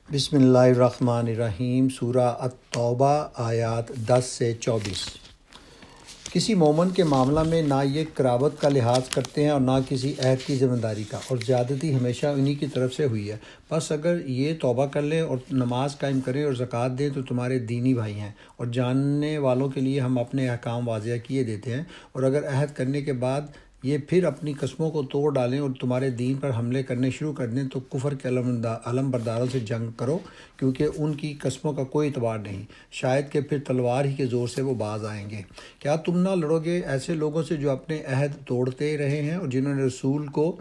بسم اللہ الرحمن الرحیم۔ سورہ التوبہ آیات 10 سے 24۔ کسی مومن کے معاملہ میں نہ یہ قرابت کا لحاظ کرتے ہیں اور نہ کسی عہد کی ذمہ داری کا، اور زیادتی ہمیشہ انہی کی طرف سے ہوئی ہے۔ بس اگر یہ توبہ کر لیں اور نماز قائم کریں اور زکوٰۃ دیں تو تمہارے دینی بھائی ہیں، اور جاننے والوں کے لیے ہم اپنے احکام واضح کیے دیتے ہیں۔ اور اگر عہد کرنے کے بعد یہ پھر اپنی قسموں کو توڑ ڈالیں اور تمہارے دین پر حملے کرنے شروع کر دیں تو کفر کے علم برداروں سے جنگ کرو، کیونکہ ان کی قسموں کا کوئی اعتبار نہیں، شاید کہ پھر تلوار ہی کے زور سے وہ باز آئیں گے۔ کیا تم نہ لڑو گے ایسے لوگوں سے جو اپنے عہد توڑتے رہے ہیں اور جنہوں نے رسول کو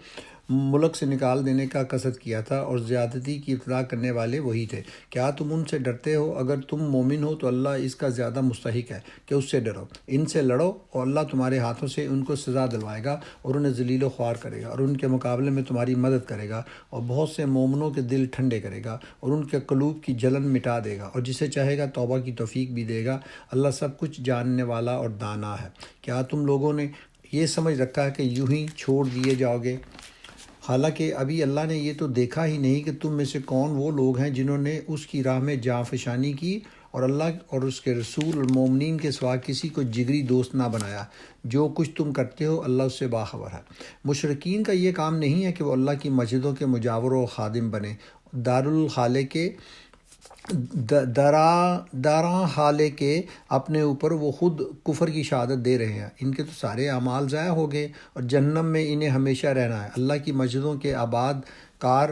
ملک سے نکال دینے کا قصد کیا تھا، اور زیادتی کی ابتدا کرنے والے وہی تھے؟ کیا تم ان سے ڈرتے ہو؟ اگر تم مومن ہو تو اللہ اس کا زیادہ مستحق ہے کہ اس سے ڈرو۔ ان سے لڑو اور اللہ تمہارے ہاتھوں سے ان کو سزا دلوائے گا اور انہیں ذلیل و خوار کرے گا، اور ان کے مقابلے میں تمہاری مدد کرے گا، اور بہت سے مومنوں کے دل ٹھنڈے کرے گا اور ان کے قلوب کی جلن مٹا دے گا، اور جسے چاہے گا توبہ کی توفیق بھی دے گا۔ اللہ سب کچھ جاننے والا اور دانا ہے۔ کیا تم لوگوں نے یہ سمجھ رکھا ہے کہ یوں ہی چھوڑ دیے جاؤ گے؟ حالانکہ ابھی اللہ نے یہ تو دیکھا ہی نہیں کہ تم میں سے کون وہ لوگ ہیں جنہوں نے اس کی راہ میں جاں فشانی کی اور اللہ اور اس کے رسول اور مومنین کے سوا کسی کو جگری دوست نہ بنایا۔ جو کچھ تم کرتے ہو اللہ اس سے باخبر ہے۔ مشرکین کا یہ کام نہیں ہے کہ وہ اللہ کی مسجدوں کے مجاور و خادم بنیں، دارالخالے کے دراں حالے کے اپنے اوپر وہ خود کفر کی شہادت دے رہے ہیں۔ ان کے تو سارے اعمال ضائع ہو گئے اور جہنم میں انہیں ہمیشہ رہنا ہے۔ اللہ کی مسجدوں کے آباد کار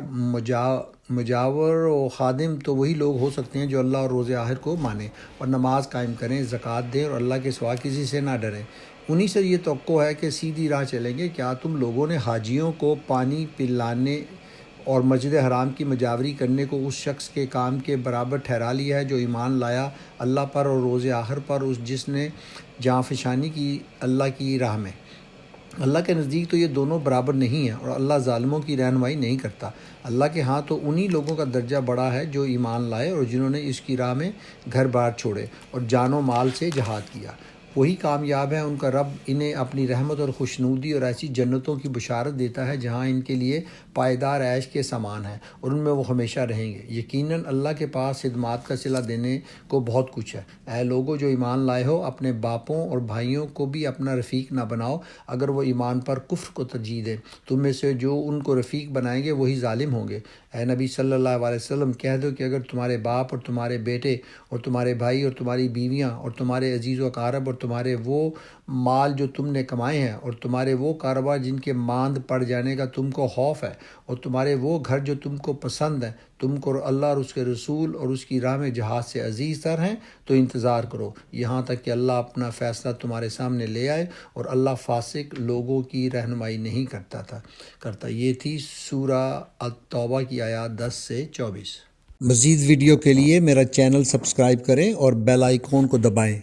مجاور و خادم تو وہی لوگ ہو سکتے ہیں جو اللہ اور روز آخر کو مانیں اور نماز قائم کریں، زکوٰۃ دیں اور اللہ کے سوا کسی سے نہ ڈریں۔ انہی سے یہ توقع ہے کہ سیدھی راہ چلیں گے۔ کیا تم لوگوں نے حاجیوں کو پانی پلانے اور مسجد حرام کی مجاوری کرنے کو اس شخص کے کام کے برابر ٹھہرا لیا ہے جو ایمان لایا اللہ پر اور روز آخر پر، جس نے جاں فشانی کی اللہ کی راہ میں؟ اللہ کے نزدیک تو یہ دونوں برابر نہیں ہیں، اور اللہ ظالموں کی رہنمائی نہیں کرتا۔ اللہ کے ہاں تو انہی لوگوں کا درجہ بڑا ہے جو ایمان لائے اور جنہوں نے اس کی راہ میں گھر بار چھوڑے اور جان و مال سے جہاد کیا۔ وہی کامیاب ہیں۔ ان کا رب انہیں اپنی رحمت اور خوشنودی اور ایسی جنتوں کی بشارت دیتا ہے جہاں ان کے لیے پائیدار عیش کے سامان ہیں، اور ان میں وہ ہمیشہ رہیں گے۔ یقیناً اللہ کے پاس خدمات کا صلہ دینے کو بہت کچھ ہے۔ اے لوگو جو ایمان لائے ہو، اپنے باپوں اور بھائیوں کو بھی اپنا رفیق نہ بناؤ اگر وہ ایمان پر کفر کو ترجیح دیں۔ تم میں سے جو ان کو رفیق بنائیں گے وہی ظالم ہوں گے۔ اے نبی صلی اللہ علیہ وسلم، کہہ دو کہ اگر تمہارے باپ اور تمہارے بیٹے اور تمہارے بھائی اور تمہاری بیویاں اور تمہارے عزیز و اقارب اور تمہارے وہ مال جو تم نے کمائے ہیں اور تمہارے وہ کاروبار جن کے ماند پڑ جانے کا تم کو خوف ہے اور تمہارے وہ گھر جو تم کو پسند ہیں، تم کو اللہ اور اس کے رسول اور اس کی راہ میں جہاد سے عزیز تر ہیں، تو انتظار کرو یہاں تک کہ اللہ اپنا فیصلہ تمہارے سامنے لے آئے، اور اللہ فاسق لوگوں کی رہنمائی نہیں کرتا۔ یہ تھی سورہ التوبہ کی آیات 10 سے 24۔ مزید ویڈیو کے لیے میرا چینل سبسکرائب کریں اور بیل آئیکن کو دبائیں۔